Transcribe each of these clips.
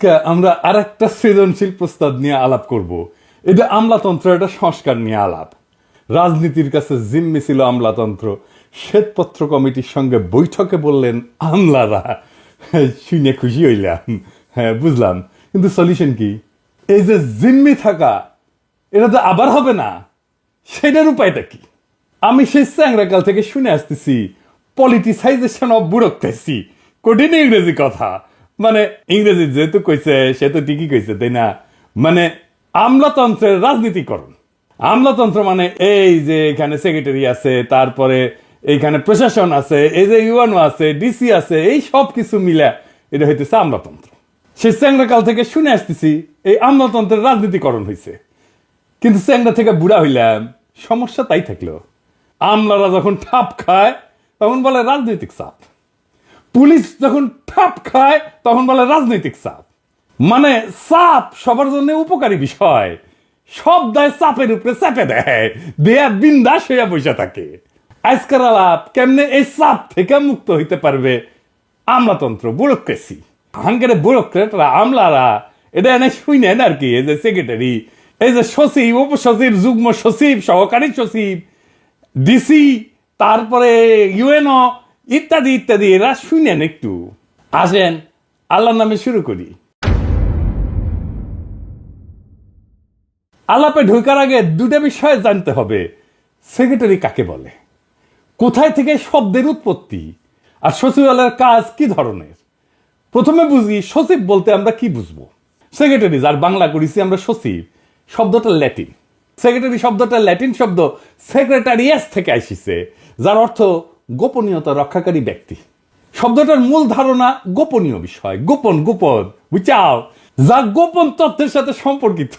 আজকে আমরা আরেকটা সৃজনশীল প্রস্তাব নিয়ে আলাপ করব। এটা আমলাতন্ত্র, এটা সংস্কার নিয়ে আলাপ। রাজনীতির কাছে জিম্মি ছিল আমলাতন্ত্র। শ্বেতপত্র কমিটির সঙ্গে বৈঠকে বললেন আমলারা। শুনে খুশি হইলাম, হ্যাঁ বুঝলাম, কিন্তু সলিউশন কি? এই যে জিম্মি থাকা, এটা তো আবার হবে না, সেটার উপায়টা কি? আমি সেই চ্যাংরাকাল থেকে শুনে আসতেছি পলিটিসাইজেশন অফ ব্যুরোক্রেসি। কঠিন ইংরেজি কথা, মানে ইংরেজি যেহেতু কইছে সে তো ঠিকই কইছে, তাই না? মানে আমলাতন্ত্রের রাজনীতিকরণ। আমলাতন্ত্র মানে এই যে এখানে সেক্রেটারি আছে, তারপরে এইখানে প্রশাসন আছে, এই যে ইউএনও আছে, ডিসি আছে, এই সব কিছু মিলে এটা হইতেছে আমলাতন্ত্র। সেই চ্যাংরাকাল থেকে শুনে আসতেছি এই আমলাতন্ত্রের রাজনীতিকরণ হয়েছে। কিন্তু চ্যাংরা থেকে বুড়া হইলাম, সমস্যা তাই থাকলো। আমলারা যখন ঠাপ খায় তখন বলে রাজনৈতিক চাপ, পুলিশ যখন ঠাপ খায় তখন বলে রাজনৈতিক চাপ। মানে চাপ সবার জন্য উপকারী বিষয়, সব দায় চাপের উপরে চাপে দেয়, দেয়া বিন্দাস হইয়া বসে থাকে। আজকের আলাপ কেমনে এই চাপ থেকে মুক্ত হইতে পারবে আমলাতন্ত্র, ব্যুরোক্রেসি। হাঙ্গেরে ব্যুরোক্রেটরা, আমলারা এটা এনে শুনেন আর কি। এই যে সেক্রেটারি, এই যে সচিব, উপসচিব, যুগ্ম সচিব, সহকারী সচিব, ডিসি, তারপরে ইউএনও ইত্যাদি ইত্যাদি, এরা শুনেন একটু। আসেন আল্লাহর নামে শুরু করি। আলাপে ঢোকার আগে দুটো বিষয় জানতে হবে। সেক্রেটারি কাকে বলে, কোথায় থেকে শব্দের উৎপত্তি, আর সচিবালয়ের কাজ কি ধরনের। প্রথমে বুঝি সচিব বলতে আমরা কি বুঝবো। সেক্রেটারি, যার বাংলা করেছি আমরা সচিব, শব্দটা ল্যাটিন। সেক্রেটারি শব্দটা ল্যাটিন শব্দ সেক্রেটারিয়াস থেকে আসিছে, যার অর্থ গোপনীয়তা রক্ষাকারী ব্যক্তি। শব্দটার মূল ধারণা গোপনীয় বিষয়, গোপন গোপন, বুঝাও, যা গোপন তথ্যের সাথে সম্পর্কিত।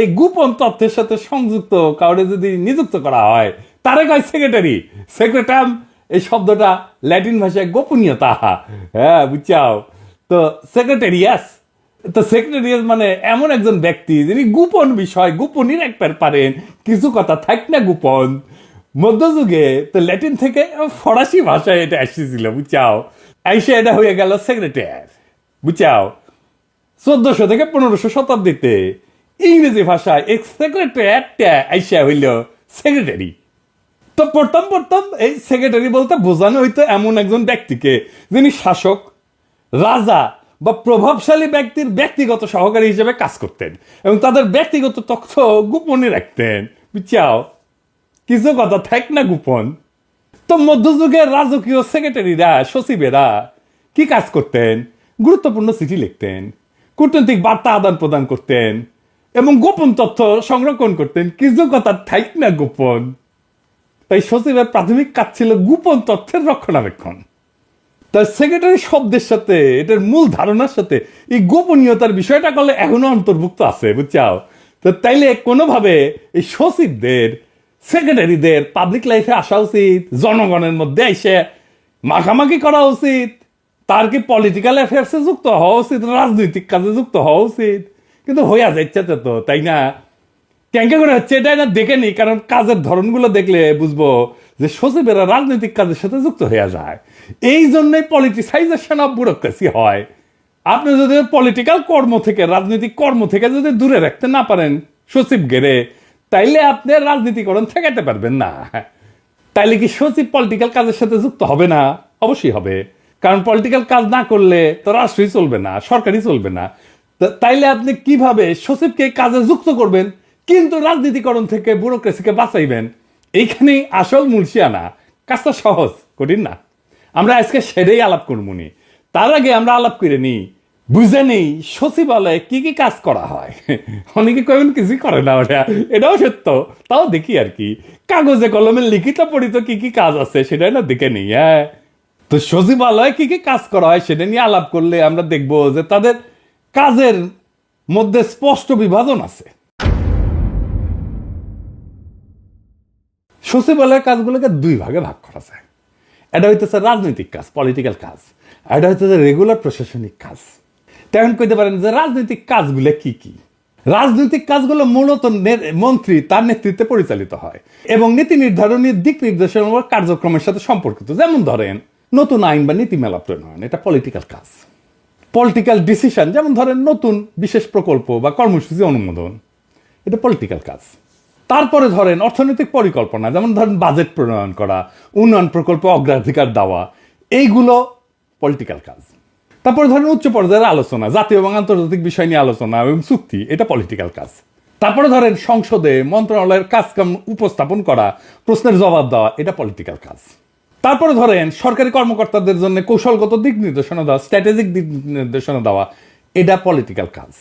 এই গোপন তথ্যের সাথে সংযুক্ত কাউরে যদি নিযুক্ত করা হয় তারে কয় সেক্রেটারি। সেক্রেটাম এই শব্দটা ল্যাটিন ভাষায় গোপনীয়তা, হ্যাঁ বুঝাও। তো সেক্রেটারিয়াস, তো সেক্রেটারিয়াস মানে এমন একজন ব্যক্তি যিনি গোপন বিষয় গোপনই রাখতে পারেন, কিছু কথা থাক না গোপন। মধ্যযুগে তো ল্যাটিন থেকে ফরাসি ভাষায় এটা এসেছিল, বুঝাও। আইসা এটা হয়ে গেল সেক্রেটারি, বুঝাও। 1400 থেকে 1500 শতাব্দীতে ইংরেজি ভাষায় এক সেক্রেটারিটা আইসা হইল সেক্রেটারি। তো প্রথম এই সেক্রেটারি বলতে বোঝানো হইতো এমন একজন ব্যক্তিকে যিনি শাসক, রাজা বা প্রভাবশালী ব্যক্তির ব্যক্তিগত সহকারী হিসেবে কাজ করতেন এবং তাদের ব্যক্তিগত তথ্য গোপনে রাখতেন, বুঝছাও। কিছু কথা থাক না গোপন। তো মধ্যযুগের রাজকীয় সেক্রেটারিরা, সচিবেরা কি কাজ করতেন? গুরুত্বপূর্ণ চিঠি লিখতেন, কূটনৈতিক বার্তা আদান প্রদান করতেন এবং গোপন তথ্য সংরক্ষণ করতেন। কিছু কথা থাক না গোপন। তাই সচিবের প্রাথমিক কাজ ছিল গোপন তথ্যের রক্ষণাবেক্ষণ। তাই সেক্রেটারি শব্দের সাথে, এটার মূল ধারণার সাথে এই গোপনীয়তার বিষয়টা করলে এখনো অন্তর্ভুক্ত আছে, বুঝছাও। তো তাইলে কোনোভাবে এই সচিবদের, সেক্রেটারিদের পাবলিক লাইফে আসা উচিত, জনগণের মধ্যে এসে মাখামাখি করা উচিত। তার কি পলিটিক্যাল অ্যাফেয়ার্সে যুক্ত হওয়া উচিত, রাজনৈতিক কাজে যুক্ত হওয়া উচিত। কিন্তু হইয়া যাচ্ছে তো, তাই না? ক্যাঙ্কে করে হচ্ছে এটা না দেখে নি, কারণ কাজের ধরনগুলো দেখলে বুঝবো যে সচিবেরা রাজনৈতিক কাজের সাথে যুক্ত হয়ে যায়। এই জন্যই পলিটিসাইজেশন অফ ব্যুরোক্রেসি হয়। আপনি যদি পলিটিক্যাল কর্ম থেকে, রাজনৈতিক কর্ম থেকে যদি দূরে রাখতে না পারেন সচিব গেরে, তাইলে আপনি রাজনীতিকরণ ঠেকাতে পারবেন না। তাইলে কি সচিব পলিটিক্যাল কাজের সাথে যুক্ত হবে না? অবশ্যই হবে, কারণ পলিটিক্যাল কাজ না করলে তো রাষ্ট্রই চলবে না, সরকারই চলবে না। তাইলে আপনি কিভাবে সচিবকে কাজে যুক্ত করবেন কিন্তু রাজনীতিকরণ থেকে ব্যুরোক্রেসিকে বাঁচাইবেন? এইখানেই আসল মুলসিয়ানা। কাজটা সহজ, কঠিন না। আমরা আজকে সেটাই আলাপ করবো নি। তার আগে আমরা আলাপ করে নিই, বুঝে নেই সচিবালয়ে কি কি কাজ করা হয়। অনেকে কবেন কিছুই করে না, ওটা এটাও সত্য, তাও দেখি আর কি। কাগজে কলমে লিখিত পড়িত কি কি কাজ আছে সেটাই না দেখে নেই। হ্যাঁ, তো সচিবালয়ে কি কি কাজ করা হয় সেটা নিয়ে আলাপ করলে আমরা দেখবো যে তাদের কাজের মধ্যে স্পষ্ট বিভাজন আছে। সচিবালয়ের কাজগুলোকে দুই ভাগে ভাগ করা যায়। এটা হইতেছে রাজনৈতিক কাজ, পলিটিক্যাল কাজ। এটা হইতেছে রেগুলার প্রশাসনিক কাজ। তেমন কইতে পারেন যে রাজনৈতিক কাজগুলো কি কি? রাজনৈতিক কাজগুলো মূলত মন্ত্রী তার নেতৃত্বে পরিচালিত হয় এবং নীতি নির্ধারণী দিক নির্দেশনা কার্যক্রমের সাথে সম্পর্কিত। যেমন ধরেন নতুন আইন বা নীতিমালা প্রণয়ন, এটা পলিটিক্যাল কাজ। পলিটিক্যাল ডিসিশন, যেমন ধরেন নতুন বিশেষ প্রকল্প বা কর্মসূচি অনুমোদন, এটা পলিটিক্যাল কাজ। তারপরে ধরেন অর্থনৈতিক পরিকল্পনা, যেমন ধরেন বাজেট প্রণয়ন করা, উন্নয়ন প্রকল্পে অগ্রাধিকার দেওয়া, এইগুলো পলিটিক্যাল কাজ। তারপরে ধরেন উচ্চ পর্যায়ের আলোচনা, জাতীয় এবং আন্তর্জাতিক বিষয় নিয়ে আলোচনা এবং চুক্তি, এটা পলিটিক্যাল কাজ। তারপরে ধরেন সংসদে মন্ত্রণালয়ের কাজকাম উপস্থাপন করা, প্রশ্নের জবাব দেওয়া, এটা পলিটিক্যাল কাজ। তারপরে ধরেন সরকারি কর্মকর্তাদের জন্য কৌশলগত দিক নির্দেশনা দেওয়া, স্ট্র্যাটেজিক দিক নির্দেশনা দেওয়া, এটা পলিটিক্যাল কাজ।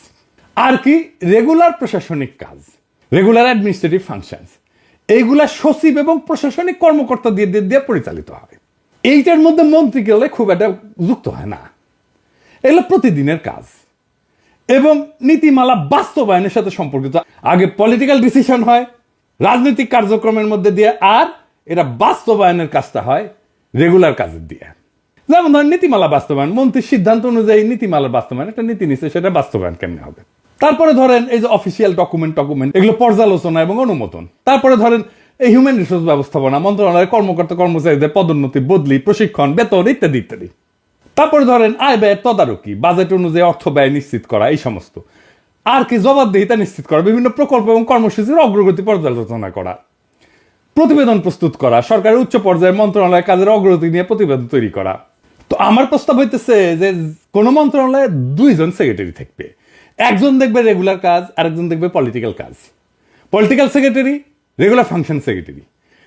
আর কি রেগুলার প্রশাসনিক কাজ, রেগুলার অ্যাডমিনিস্ট্রেটিভ ফাংশনস, এইগুলা সচিব এবং প্রশাসনিক কর্মকর্তা দিয়ে পরিচালিত হয়। এইটার মধ্যে মন্ত্রী গেলে খুব একটা যুক্ত হয় না, এগুলো প্রতিদিনের কাজ এবং নীতিমালা বাস্তবায়নের সাথে সম্পর্কিত। আগে পলিটিক্যাল ডিসিশন হয় রাজনৈতিক কার্যক্রমের মধ্যে দিয়ে, আর এটা বাস্তবায়নের কাজটা হয় রেগুলার কাজের দিয়ে। যেমন ধরেন নীতিমালা বাস্তবায়ন, মন্ত্রীর সিদ্ধান্ত অনুযায়ী নীতিমালার বাস্তবায়ন, একটা নীতি নিচ্ছে, সেটা বাস্তবায়ন কেমনে হবে। তারপরে ধরেন এই যে অফিসিয়াল ডকুমেন্ট এগুলো পর্যালোচনা এবং অনুমোদন। তারপরে ধরেন এই হিউম্যান রিসোর্স ব্যবস্থাপনা, মন্ত্রণালয়ের কর্মকর্তা কর্মচারীদের পদোন্নতি, বদলি, প্রশিক্ষণ, বেতন ইত্যাদি ইত্যাদি। তারপরে ধরেন আয় ব্যয়ের তদারকি, বাজেট অনুযায়ী অর্থ ব্যয় নিশ্চিত করা, এই সমস্ত। আর কি জবাবদিহিতা নিশ্চিত করা, বিভিন্ন প্রকল্প এবং কর্মসূচির অগ্রগতি পর্যালোচনা করা, প্রতিবেদন প্রস্তুত করা, সরকারের উচ্চ পর্যায়ে মন্ত্রণালয়ের কাজের অগ্রগতি নিয়ে প্রতিবেদন তৈরি করা। তো আমার প্রস্তাব হইতেছে যে কোন মন্ত্রণালয়ে দুইজন সেক্রেটারি থাকবে, একজন দেখবে রেগুলার কাজ, আরেকজন দেখবে পলিটিক্যাল কাজ। Political secretary, regular function secretary.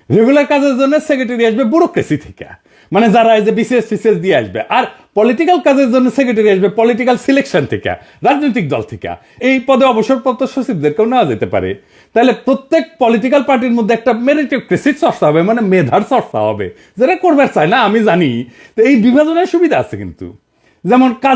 Regular কাজের জন্য সেক্রেটারি আসবে ব্যুরোক্রেসি থেকে, মানে যারা এই যে বিসিএস টিসিএস দিয়ে আসবে। আর পলিটিক্যাল কাজের জন্য সেক্রেটারি আসবে পলিটিক্যাল সিলেকশন থেকে, রাজনৈতিক দল থেকে। এই পদে অবসরপ্রাপ্ত সচিবদেরকেও নেওয়া যেতে পারে। তাহলে প্রত্যেক পলিটিক্যাল পার্টির মধ্যে একটা মেরিটোক্রেসির চর্চা হবে, মানে মেধার চর্চা হবে, যেটা করবার চায় না আমি জানি। তো এই বিভাজনের সুবিধা আছে কিন্তু, যেমন কাজ